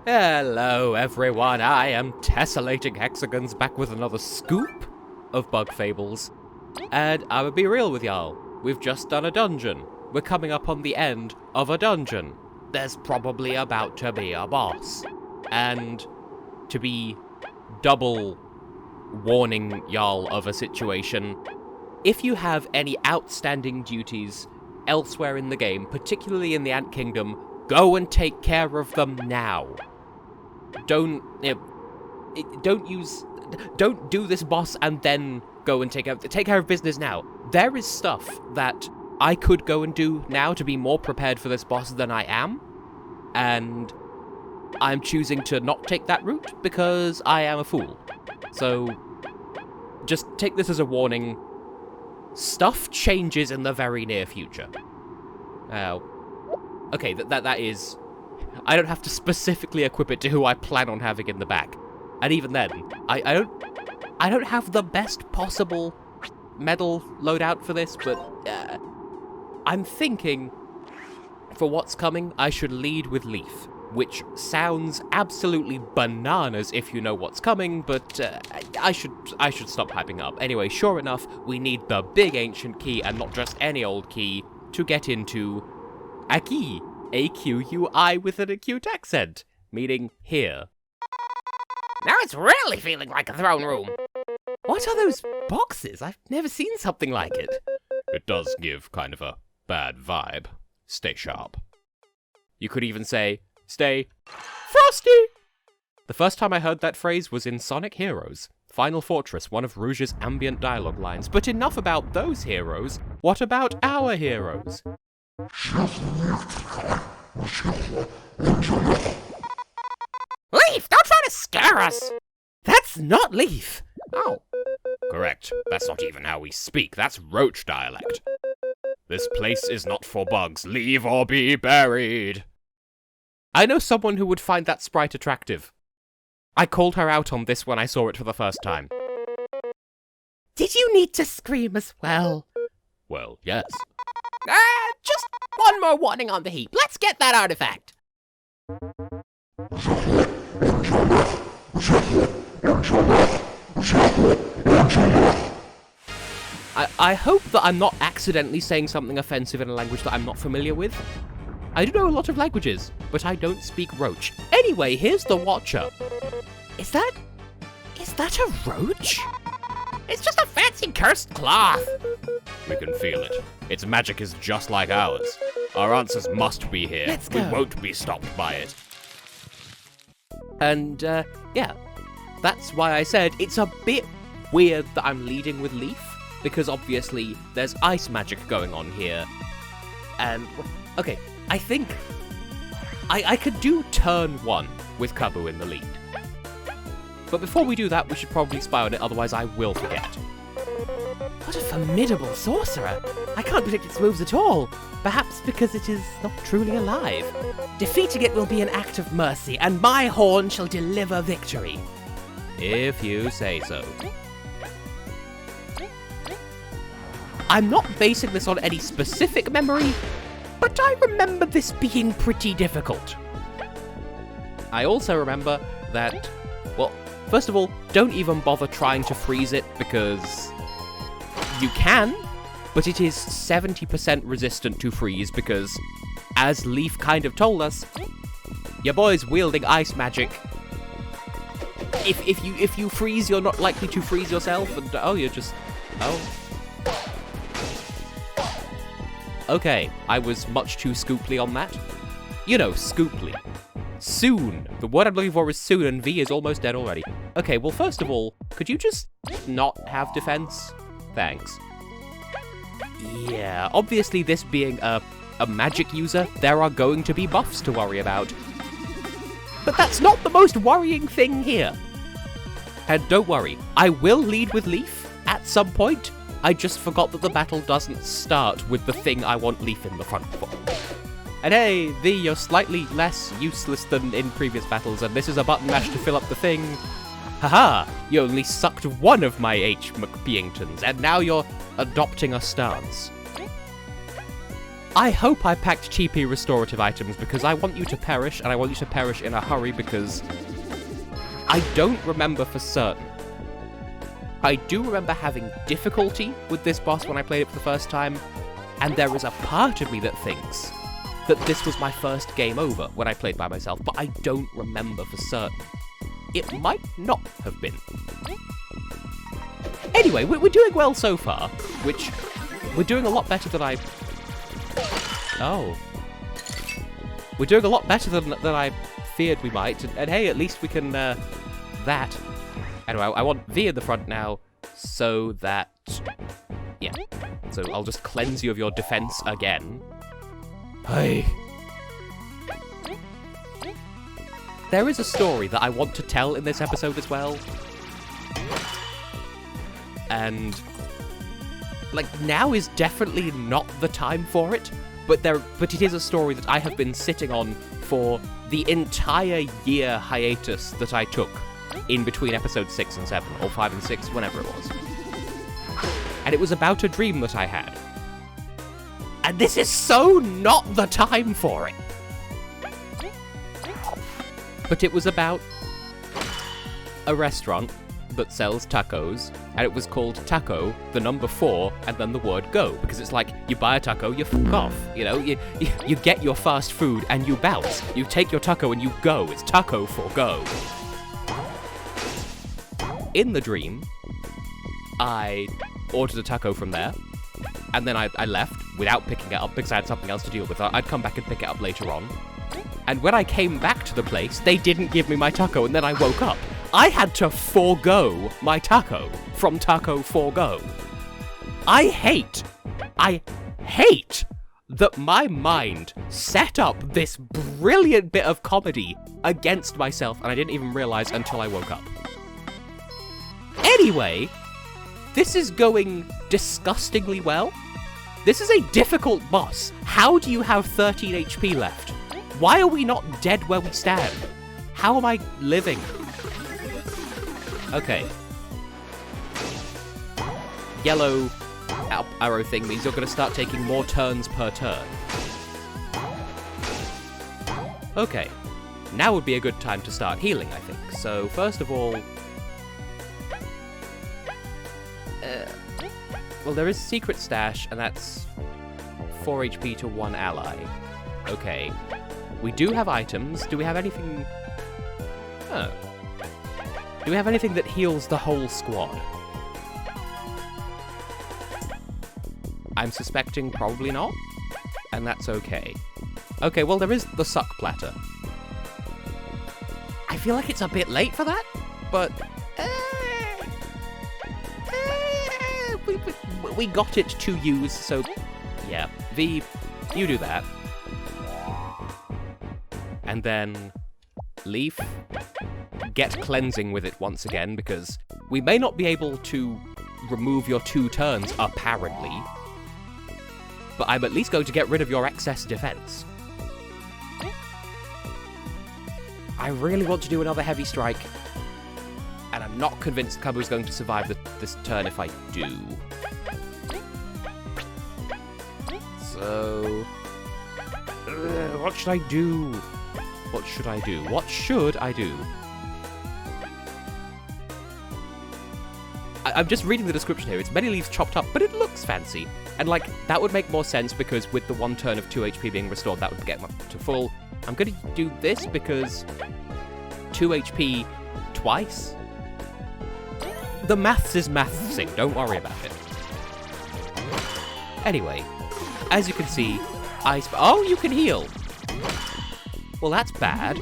Hello everyone, I am Tessellating Hexagons back with another scoop of Bug Fables. And I'ma be real with y'all, we've just done a dungeon. We're coming up on the end of a dungeon. There's probably about to be a boss. And to be double warning y'all of a situation, if you have any outstanding duties elsewhere in the game, particularly in the Ant Kingdom, go and take care of them now. Don't do this boss and then go and take care of business now. There is stuff that I could go and do now to be more prepared for this boss than I am, and I'm choosing to not take that route because I am a fool. So just take this as a warning. Stuff changes in the very near future. Okay, that is... I don't have to specifically equip it to who I plan on having in the back. And even then, I don't have the best possible medal loadout for this, but I'm thinking for what's coming, I should lead with Leaf, which sounds absolutely bananas if you know what's coming, but I should stop hyping up. Anyway, sure enough, we need the big ancient key and not just any old key to get into Aki. A-Q-U-I with an acute accent, meaning here. Now it's really feeling like a throne room. What are those boxes? I've never seen something like it. It does give kind of a bad vibe. Stay sharp. You could even say, stay frosty! The first time I heard that phrase was in Sonic Heroes, Final Fortress, one of Rouge's ambient dialogue lines. But enough about those heroes. What about our heroes? Leaf, don't try to scare us! That's not Leaf! Oh. Correct. That's not even how we speak. That's Roach dialect. This place is not for bugs. Leave or be buried. I know someone who would find that sprite attractive. I called her out on this when I saw it for the first time. Did you need to scream as well? Well, yes. Just one more warning on the heap. Let's get that artifact. I hope that I'm not accidentally saying something offensive in a language that I'm not familiar with. I do know a lot of languages, but I don't speak Roach. Anyway, here's the Watcher. Is that a roach? It's just a fancy cursed cloth. We can feel it. Its magic is just like ours. Our answers must be here. Let's go. We won't be stopped by it. And, yeah. That's why I said it's a bit weird that I'm leading with Leaf, because obviously there's ice magic going on here. And, okay, I think I could do turn 1 with Kabu in the lead. But before we do that, we should probably spy on it, otherwise I will forget. What a formidable sorcerer. I can't predict its moves at all. Perhaps because it is not truly alive. Defeating it will be an act of mercy, and my horn shall deliver victory. If you say so. I'm not basing this on any specific memory, but I remember this being pretty difficult. I also remember that, well, first of all, don't even bother trying to freeze it, because you can, but it is 70% resistant to freeze, because, as Leaf kind of told us, your boy's wielding ice magic. If you freeze, you're not likely to freeze yourself, and Okay, I was much too scooply on that. You know, scooply. Soon. The word I'm looking for is soon, and V is almost dead already. Okay, well, first of all, could you just not have defense? Thanks. Yeah, obviously this being a magic user, there are going to be buffs to worry about. But that's not the most worrying thing here. And don't worry, I will lead with Leaf at some point. I just forgot that the battle doesn't start with the thing I want Leaf in the front for. And hey, V, you're slightly less useless than in previous battles, and this is a button mash to fill up the thing. Haha, you only sucked one of my H. McBeingtons, and now you're adopting a stance. I hope I packed cheapy restorative items because I want you to perish, and I want you to perish in a hurry because I don't remember for certain. I do remember having difficulty with this boss when I played it for the first time, and there is a part of me that thinks that this was my first game over when I played by myself, but I don't remember for certain. It might not have been. Anyway, we're doing well so far, which we're doing a lot better than I... Oh. We're doing a lot better than I feared we might, and hey, at least we can, that. Anyway, I want V in the front now, so that... Yeah. So I'll just cleanse you of your defense again. Hey. There is a story that I want to tell in this episode as well. And... like, now is definitely not the time for it, but it is a story that I have been sitting on for the entire year hiatus that I took in between episodes 6 and 7, or 5 and 6, whenever it was. And it was about a dream that I had. And this is so not the time for it! But it was about a restaurant that sells tacos, and it was called Taco, the number 4, and then the word go, because it's like, you buy a taco, you fuck off, you know, you get your fast food and you bounce. You take your taco and you go. It's taco for go. In the dream, I ordered a taco from there, and then I left without picking it up because I had something else to deal with. I'd come back and pick it up later on. And when I came back to the place, they didn't give me my taco, and then I woke up. I had to forego my taco from Taco for Go. I hate that my mind set up this brilliant bit of comedy against myself, and I didn't even realize until I woke up. Anyway, this is going disgustingly well. This is a difficult boss. How do you have 13 HP left? Why are we not dead where we stand? How am I living? Okay. Yellow arrow thing means you're going to start taking more turns per turn. Okay. Now would be a good time to start healing, I think. So, first of all... well, there is Secret Stash, and that's 4 HP to 1 ally. Okay. We do have items. Do we have anything... Oh. Do we have anything that heals the whole squad? I'm suspecting probably not, and that's okay. Okay, well, there is the suck platter. I feel like it's a bit late for that, but... we got it to use, so... Yeah, V, you do that. And then... Leaf, get cleansing with it once again, because we may not be able to remove your 2 turns, apparently. But I'm at least going to get rid of your excess defense. I really want to do another heavy strike, and I'm not convinced Kabu's going to survive this turn if I do. So... what should I do? What should I do? What should I do? I'm just reading the description here. It's many leaves chopped up, but it looks fancy. And, like, that would make more sense because with the 1 turn of 2 HP being restored, that would get up to full. I'm going to do this because 2 HP twice? The maths is mathsing. Don't worry about it. Anyway, as you can see, ice... Oh, you can heal! Well, that's bad.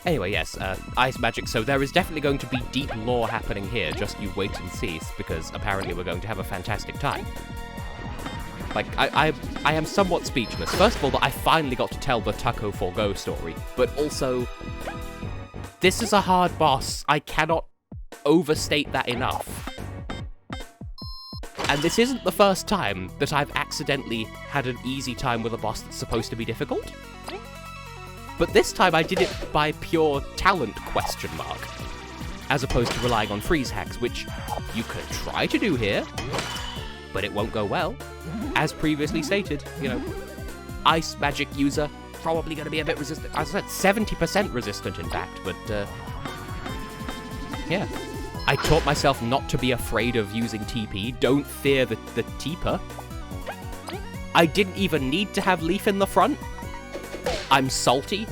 Anyway, yes, ice magic, so there is definitely going to be deep lore happening here, just you wait and see, because apparently we're going to have a fantastic time. Like, I am somewhat speechless. First of all, that I finally got to tell the Taco for Go story, but also, this is a hard boss. I cannot overstate that enough. And this isn't the first time that I've accidentally had an easy time with a boss that's supposed to be difficult. But this time I did it by pure talent, question mark, as opposed to relying on freeze hacks, which you can try to do here, but it won't go well. As previously stated, you know, ice magic user, probably going to be a bit resistant. As I said, 70% resistant, in fact, but, yeah. I taught myself not to be afraid of using TP. Don't fear the Teeper. I didn't even need to have Leaf in the front. I'm salty.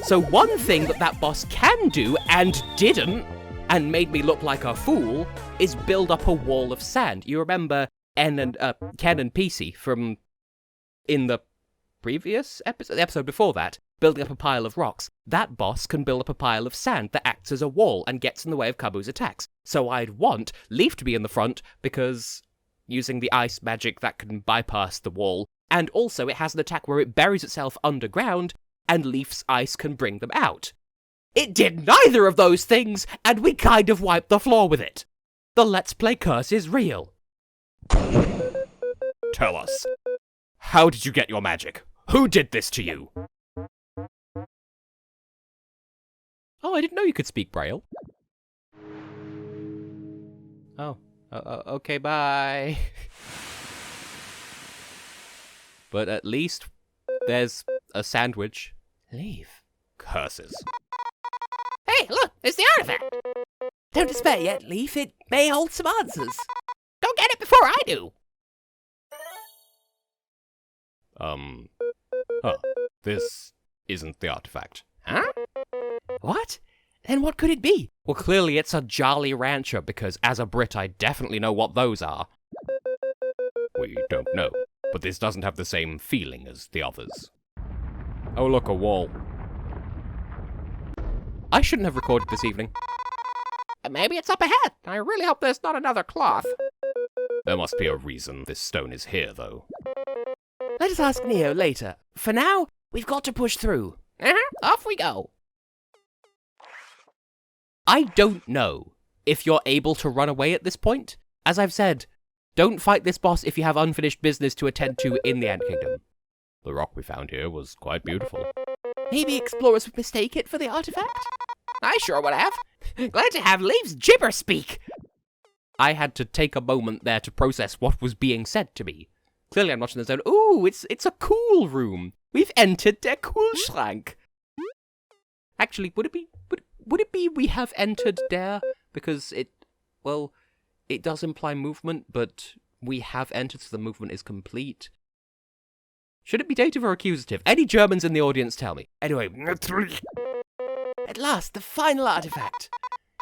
So one thing that boss can do, and didn't, and made me look like a fool, is build up a wall of sand. You remember Ken and PC from in the previous episode, the episode before that, building up a pile of rocks. That boss can build up a pile of sand that acts as a wall and gets in the way of Kabu's attacks. So I'd want Leaf to be in the front, because using the ice magic that can bypass the wall, and also it has an attack where it buries itself underground, and Leaf's ice can bring them out. It did neither of those things, and we kind of wiped the floor with it. The Let's Play curse is real. Tell us, how did you get your magic? Who did this to you? Oh, I didn't know you could speak Braille. Oh, okay, bye. But at least there's a sandwich. Leave. Curses. Hey, look, it's the artifact. Don't despair yet, Leaf. It may hold some answers. Go get it before I do. Huh. This isn't the artifact. Huh? What? Then what could it be? Well, clearly it's a Jolly Rancher, because as a Brit I definitely know what those are. We don't know, but this doesn't have the same feeling as the others. Oh, look, a wall. I shouldn't have recorded this evening. Maybe it's up ahead. I really hope there's not another cloth. There must be a reason this stone is here, though. Let us ask Neo later. For now, we've got to push through. Off we go. I don't know if you're able to run away at this point. As I've said, don't fight this boss if you have unfinished business to attend to in the Ant Kingdom. The rock we found here was quite beautiful. Maybe explorers would mistake it for the artifact? I sure would have. Glad to have Leaf's gibber speak. I had to take a moment there to process what was being said to me. Clearly I'm not in the zone. Ooh, it's a cool room. We've entered der Kühlschrank. Actually, would it be we have entered der? Because it does imply movement, but we have entered, so the movement is complete. Should it be dative or accusative? Any Germans in the audience tell me. Anyway. At last, the final artifact.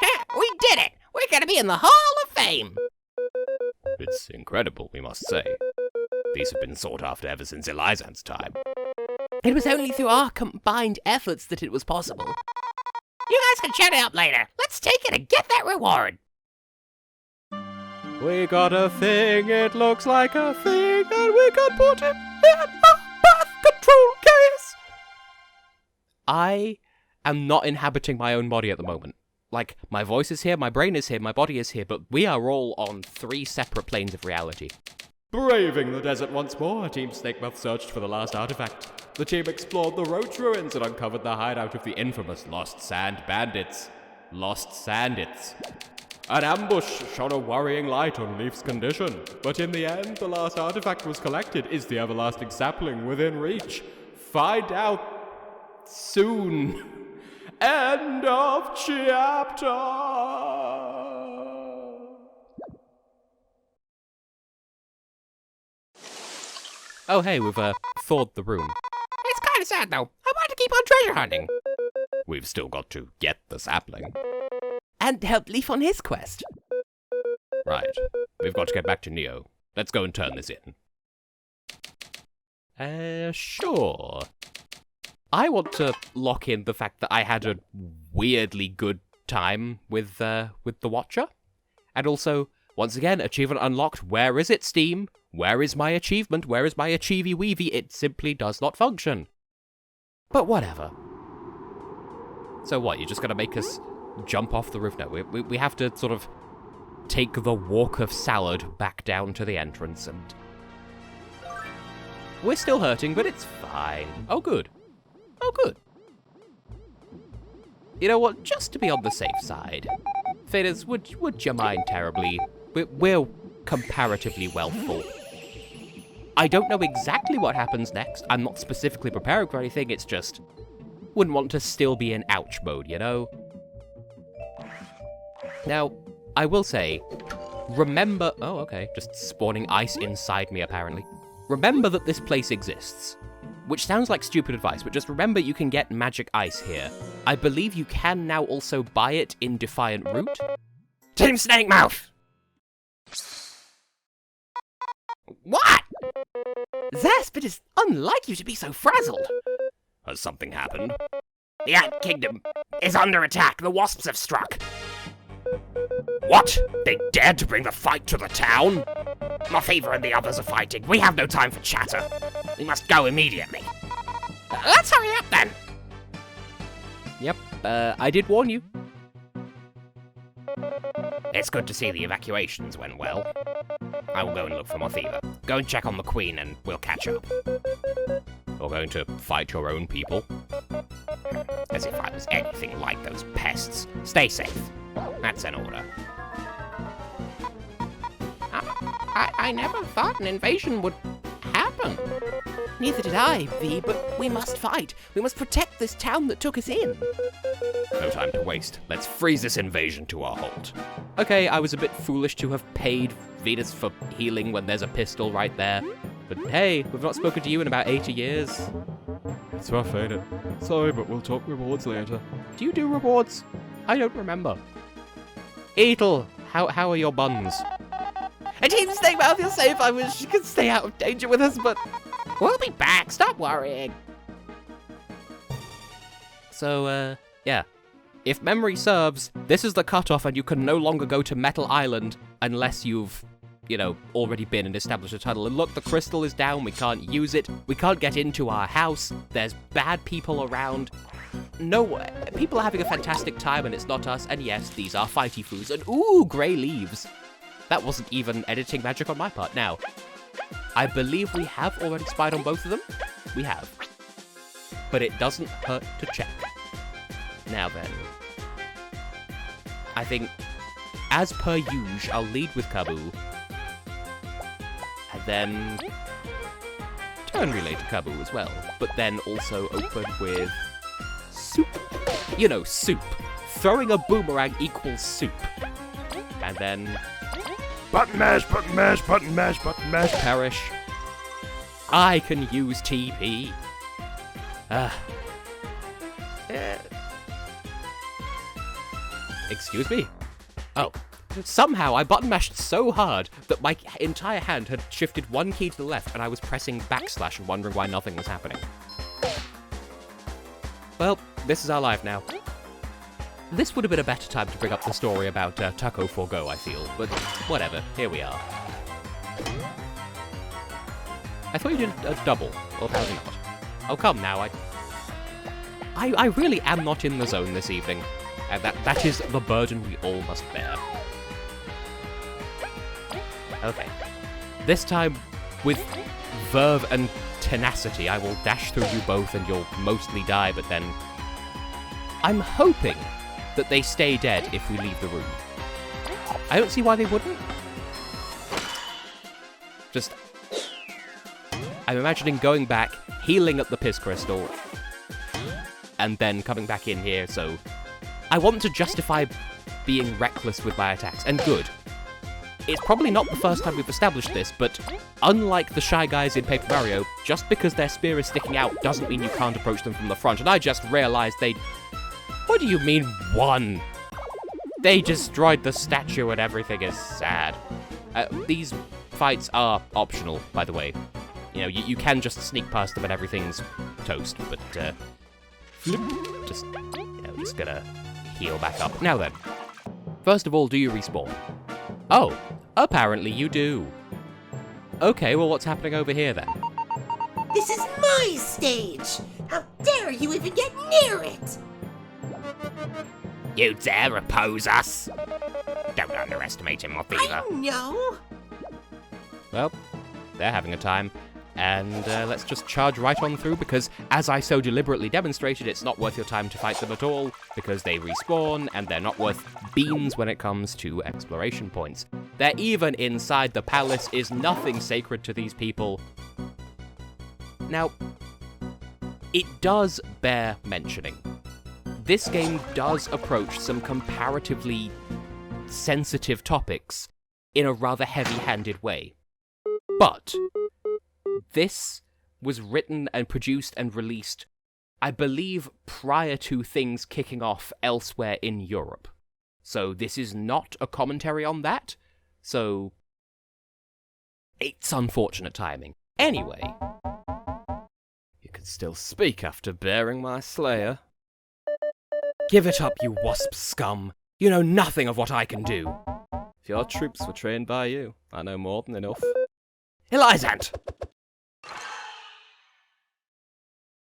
We did it! We're gonna be in the Hall of Fame! It's incredible, we must say. These have been sought after ever since Elizan's time. It was only through our combined efforts that it was possible. You guys can chat it up later. Let's take it and get that reward. We got a thing, it looks like a thing, and we can put it in a birth control case! I am not inhabiting my own body at the moment. Like, my voice is here, my brain is here, my body is here, but we are all on 3 separate planes of reality. Braving the desert once more, Team Snakemouth searched for the last artifact. The team explored the Roach ruins and uncovered the hideout of the infamous Lost Sand Bandits. Lost Sandits. An ambush shone a worrying light on Leaf's condition, but in the end, the last artifact was collected. Is the everlasting sapling within reach? Find out soon. End of chapter. Oh hey, we've thawed the room. It's kind of sad though. I want to keep on treasure hunting. We've still got to get the sapling. And help Leaf on his quest. Right. We've got to get back to Neo. Let's go and turn this in. Sure. I want to lock in the fact that I had a weirdly good time with the Watcher. And also, once again, achievement unlocked. Where is it, Steam? Where is my achievement? Where is my achievey weevy? It simply does not function. But whatever. So what, you're just gonna make us jump off the roof? No, we have to sort of take the walk of salad back down to the entrance, and we're still hurting, but it's fine. Oh, good. Oh, good. You know what? Just to be on the safe side, Faders, would you mind terribly? comparatively well fought. I don't know exactly what happens next. I'm not specifically preparing for anything, it's just... wouldn't want to still be in ouch mode, you know? Now, I will say, remember... Oh, okay, just spawning ice inside me, apparently. Remember that this place exists. Which sounds like stupid advice, but just remember you can get magic ice here. I believe you can now also buy it in Defiant Root. Team Snake Mouth! What? Zasp, it is unlike you to be so frazzled. Has something happened? The Ant Kingdom is under attack. The wasps have struck. What? They dared to bring the fight to the town? Mothiva and the others are fighting. We have no time for chatter. We must go immediately. Let's hurry up then. Yep, I did warn you. It's good to see the evacuations went well. I will go and look for Mothiva. Go and check on the Queen and we'll catch up. You're going to fight your own people? As if I was anything like those pests. Stay safe. That's an order. I never thought an invasion would happen. Neither did I, V, but we must fight. We must protect this town that took us in. No time to waste. Let's freeze this invasion to a halt. Okay, I was a bit foolish to have paid Venus for healing when there's a pistol right there. But hey, we've not spoken to you in about 80 years. It's rough, ain't it? Sorry, but we'll talk rewards later. Do you do rewards? I don't remember. Eatle, how are your buns? Team Snake Mouth, you're safe. I wish you could stay out of danger with us, but we'll be back. Stop worrying. So, yeah. If memory serves, this is the cutoff and you can no longer go to Metal Island unless you've, you know, already been and established a tunnel. And look, the crystal is down, we can't use it, we can't get into our house, there's bad people around. No, people are having a fantastic time and it's not us, and yes, these are fighty foos, and ooh, grey leaves. That wasn't even editing magic on my part. Now, I believe we have already spied on both of them. We have. But it doesn't hurt to check. Now then, I think, as per usual, I'll lead with Kaboo. And then turn relay to Kaboo as well. But then also open with soup. You know, soup. Throwing a boomerang equals soup. And then Button mash, button mash, button mash, button mash. Perish. I can use TP. Excuse me? Oh. Somehow I button mashed so hard that my entire hand had shifted one key to the left and I was pressing backslash and wondering why nothing was happening. Well, this is our life now. This would have been a better time to bring up the story about Taco Forgo, I feel, but whatever, here we are. I thought you did a double, or apparently not. Oh, come now, I really am not in the zone this evening, and that is the burden we all must bear. Okay. This time, with verve and tenacity, I will dash through you both and you'll mostly die, but then I'm hoping that they stay dead if we leave the room. I don't see why they wouldn't. Just, I'm imagining going back, healing at the piss crystal, and then coming back in here, so I want to justify being reckless with my attacks, and good. It's probably not the first time we've established this, but unlike the Shy Guys in Paper Mario, just because their spear is sticking out doesn't mean you can't approach them from the front, and I just realized they... What do you mean, won? They destroyed the statue and everything is sad. These fights are optional, by the way. You know, you can just sneak past them and everything's toast, but, just, you know, just gonna heal back up. Now then, first of all, do you respawn? Oh, apparently you do. Okay, well, what's happening over here then? This is my stage! How dare you even get near it! You dare oppose us? Don't underestimate him, Mothiva. I know! Well, they're having a time. And let's just charge right on through, because as I so deliberately demonstrated, it's not worth your time to fight them at all, because they respawn, and they're not worth beans when it comes to exploration points. They're even inside the palace. Is nothing sacred to these people. Now, it does bear mentioning. This game does approach some comparatively sensitive topics in a rather heavy-handed way. But this was written and produced and released, I believe, prior to things kicking off elsewhere in Europe. So this is not a commentary on that, so it's unfortunate timing. Anyway, you can still speak after bearing my slayer. Give it up, you wasp scum. You know nothing of what I can do. If your troops were trained by you, I know more than enough. Elizant!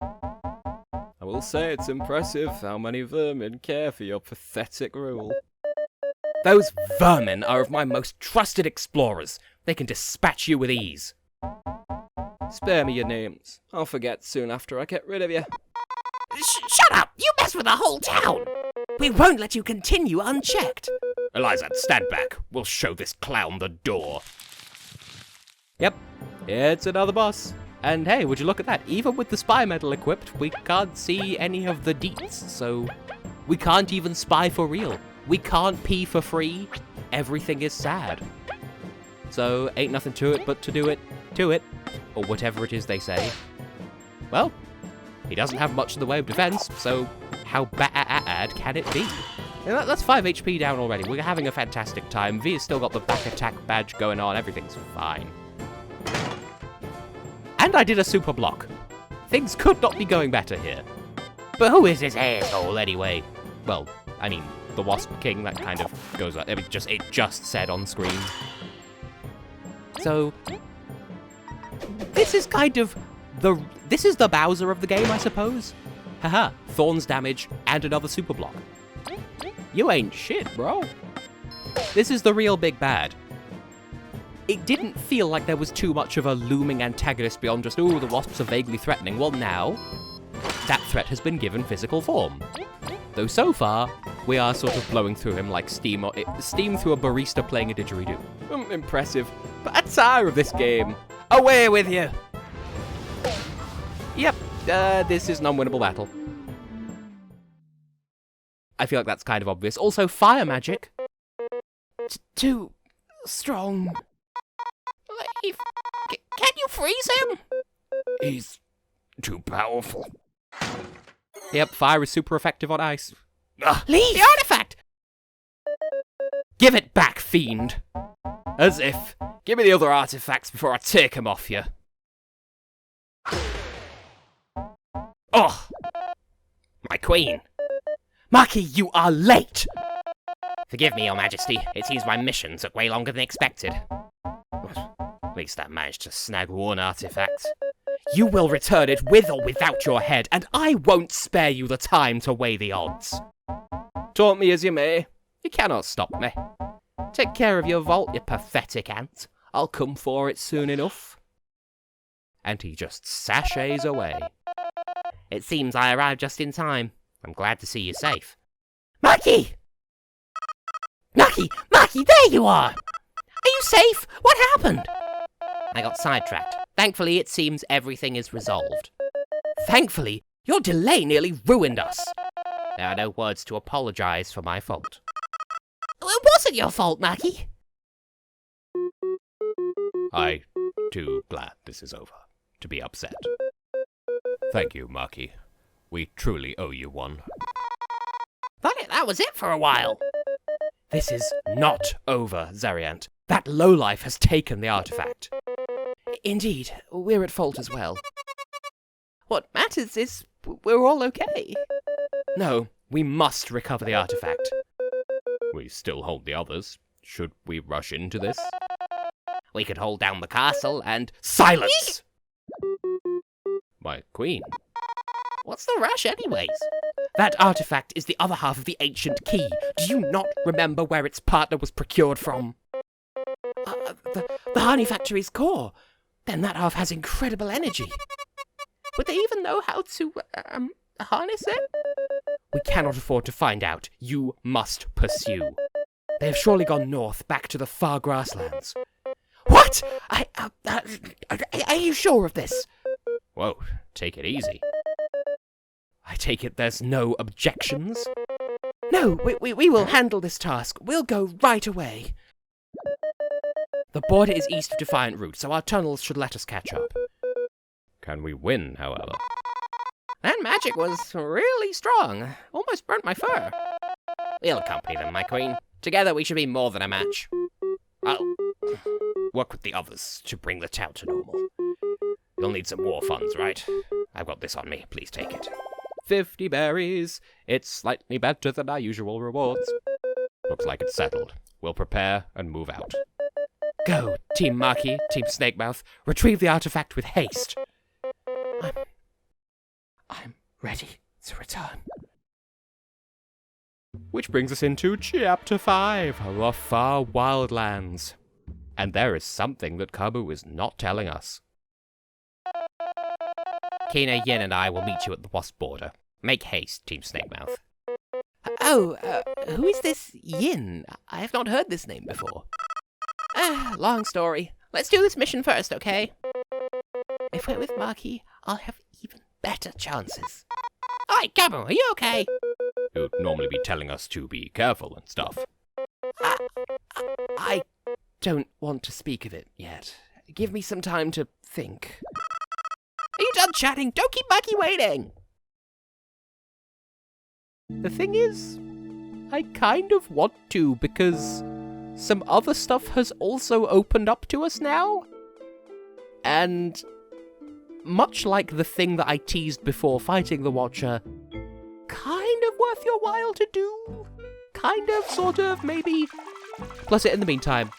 I will say it's impressive how many vermin care for your pathetic rule. Those vermin are of my most trusted explorers. They can dispatch you with ease. Spare me your names. I'll forget soon after I get rid of you. Shut up! You mess with the whole town! We won't let you continue unchecked. Elizant, stand back. We'll show this clown the door. Yep, it's another boss. And hey, would you look at that? Even with the spy medal equipped, we can't see any of the deets, so we can't even spy for real. We can't pee for free. Everything is sad. So, ain't nothing to it but to do it, or whatever it is they say. Well, he doesn't have much in the way of defense, so how bad can it be? Yeah, that's 5 HP down already. We're having a fantastic time. V has still got the back attack badge going on. Everything's fine. And I did a super block. Things could not be going better here. But who is this asshole anyway? Well, I mean, the Wasp King, that kind of goes up. I mean, it just said on screen. So, this is kind of this is the Bowser of the game, I suppose. Haha, Thorns damage and another super block. You ain't shit, bro. This is the real big bad. It didn't feel like there was too much of a looming antagonist beyond just, ooh, the wasps are vaguely threatening. Well, now, that threat has been given physical form. Though so far, we are sort of blowing through him like steam through a barista playing a didgeridoo. Impressive. But I tire of this game. Away with you! Yep, this is an unwinnable battle. I feel like that's kind of obvious. Also, fire magic. Too strong. Leave. Can you freeze him? He's too powerful. Yep, fire is super effective on ice. Leave the artifact! Give it back, fiend! As if. Give me the other artifacts before I take them off you. Oh! My queen. Maki, you are late! Forgive me, Your Majesty. It seems my mission took way longer than expected. At least I managed to snag one artifact. You will return it with or without your head, and I won't spare you the time to weigh the odds. Taunt me as you may, you cannot stop me. Take care of your vault, you pathetic ant. I'll come for it soon enough. And he just sachets away. It seems I arrived just in time. I'm glad to see you safe. Maki! Maki, there you are! Are you safe? What happened? I got sidetracked. Thankfully, it seems everything is resolved. Thankfully, your delay nearly ruined us. There are no words to apologize for my fault. It wasn't your fault, Maki. I too glad this is over, to be upset. Thank you, Maki. We truly owe you one. Thought that was it for a while. This is not over, Zariant. That lowlife has taken the artifact. Indeed, we're at fault as well. What matters is we're all okay. No, we must recover the artifact. We still hold the others. Should we rush into this? We could hold down the castle and... Silence! My queen. What's the rush anyways? That artifact is the other half of the ancient key. Do you not remember where its partner was procured from? The honey factory's core. Then that half has incredible energy. Would they even know how to, harness it? We cannot afford to find out. You must pursue. They have surely gone north, back to the far grasslands. What? Are you sure of this? Whoa, take it easy. I take it there's no objections? No, we will handle this task. We'll go right away. The border is east of Defiant Route, so our tunnels should let us catch up. Can we win, however? That magic was really strong. Almost burnt my fur. We'll accompany them, my queen. Together we should be more than a match. I'll work with the others to bring the town to normal. You'll need some war funds, right? I've got this on me. Please take it. 50 berries. It's slightly better than our usual rewards. Looks like it's settled. We'll prepare and move out. Go, Team Marquis, Team Snakemouth. Retrieve the artifact with haste. I'm ready to return. Which brings us into Chapter 5, the Far Wildlands. And there is something that Kabu is not telling us. Kina, Yin, and I will meet you at the Wasp border. Make haste, Team Snakemouth. Oh, who is this Yin? I have not heard this name before. Long story. Let's do this mission first, okay? If we're with Marquis, I'll have even better chances. Oi, Kabu, are you okay? You'd normally be telling us to be careful and stuff. I don't want to speak of it yet. Give me some time to think. Are you done chatting? Don't keep Marquis waiting! The thing is, I kind of want to, because some other stuff has also opened up to us now. And much like the thing that I teased before fighting the Watcher, kind of worth your while to do. Kind of, sort of, maybe. Plus, in the meantime,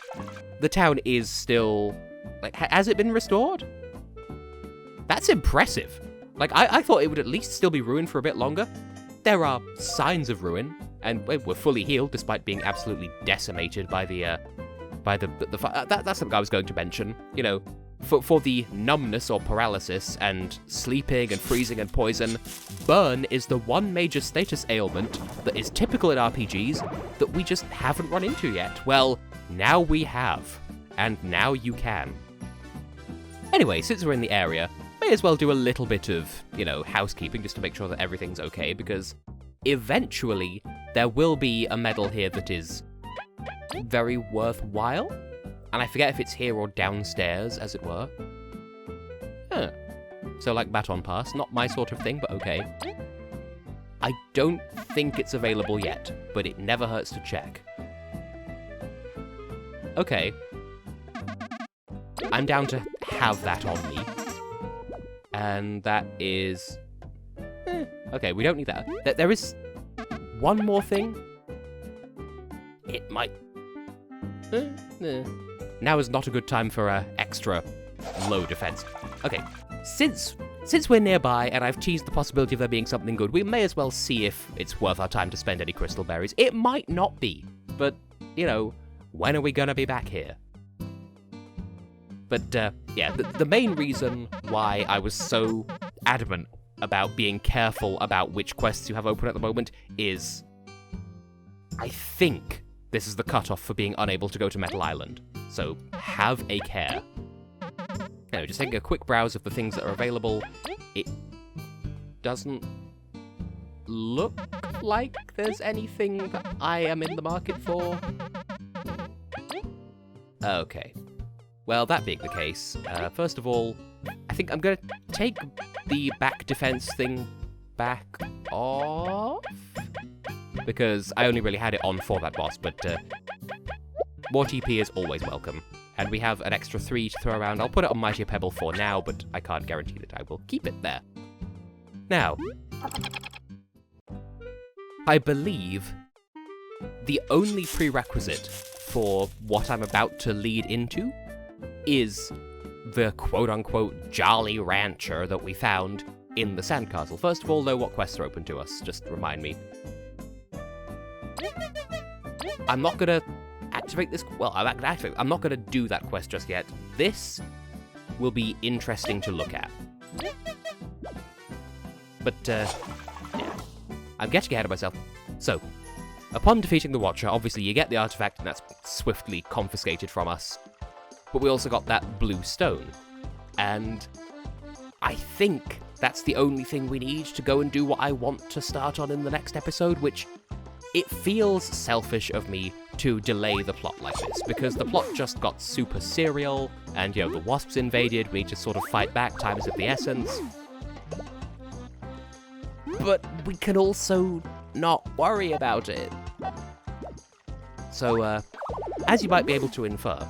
the town is still... Like, has it been restored? That's impressive. Like, I thought it would at least still be ruined for a bit longer. There are signs of ruin, and we're fully healed despite being absolutely decimated by the that's something I was going to mention. You know, for the numbness or paralysis and sleeping and freezing and poison, burn is the one major status ailment that is typical in RPGs that we just haven't run into yet. Well, now we have, and now you can. Anyway, since we're in the area, may as well do a little bit of, you know, housekeeping just to make sure that everything's okay, because eventually there will be a medal here that is very worthwhile. And I forget if it's here or downstairs, as it were. Huh. So like Baton Pass, not my sort of thing, but okay. I don't think it's available yet, but it never hurts to check. Okay. I'm down to have that on me. And that is... Okay, we don't need that. There is one more thing. It might... Now is not a good time for extra low defense. Okay, since we're nearby and I've teased the possibility of there being something good, we may as well see if it's worth our time to spend any crystal berries. It might not be, but, you know, when are we gonna be back here? But, yeah, the main reason why I was so adamant about being careful about which quests you have open at the moment is... I think this is the cutoff for being unable to go to Metal Island. So, have a care. Now, just taking a quick browse of the things that are available, it doesn't look like there's anything that I am in the market for. Okay. Well, that being the case, first of all, I think I'm going to take the back defense thing back off, because I only really had it on for that boss, but more TP is always welcome. And we have an extra 3 to throw around. I'll put it on Mighty Pebble for now, but I can't guarantee that I will keep it there. Now, I believe the only prerequisite for what I'm about to lead into is the quote-unquote Jolly Rancher that we found in the Sandcastle. First of all, though, what quests are open to us? Just remind me. I'm not gonna activate this... Well, I'm not gonna do that quest just yet. This will be interesting to look at. But, yeah. I'm getting ahead of myself. So, Upon defeating the Watcher, obviously you get the artifact and that's swiftly confiscated from us. But we also got that blue stone. And I think that's the only thing we need to go and do what I want to start on in the next episode, which it feels selfish of me to delay the plot like this, because the plot just got super serial, and, the wasps invaded, we need to sort of fight back, time is of the essence. But we can also not worry about it. So, as you might be able to infer,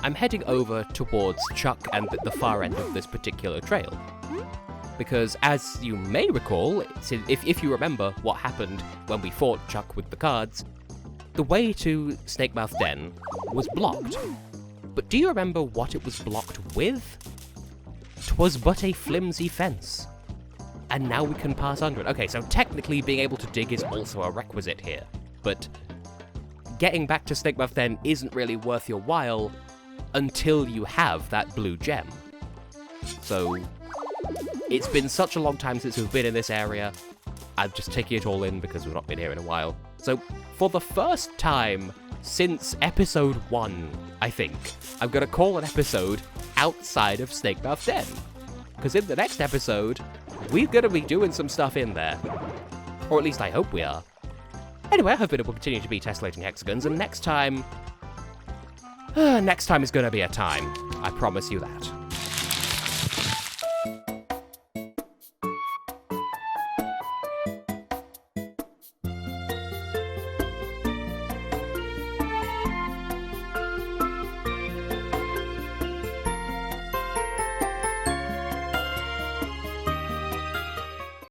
I'm heading over towards Chuck and the far end of this particular trail. Because, as you may recall, if you remember what happened when we fought Chuck with the cards, the way to Snakemouth Den was blocked. But do you remember what it was blocked with? 'Twas but a flimsy fence. And now we can pass under it. Okay, so technically being able to dig is also a requisite here. But getting back to Snakemouth Den isn't really worth your while until you have that blue gem. So it's been such a long time since we've been in this area. I'm just taking it all in because we've not been here in a while. So for the first time since episode 1, I think, I'm going to call an episode outside of Snakemouth Den. Because in the next episode, we're going to be doing some stuff in there. Or at least I hope we are. Anyway, I hope it will continue to be Tessellating Hexagons, and next time is going to be a time. I promise you that.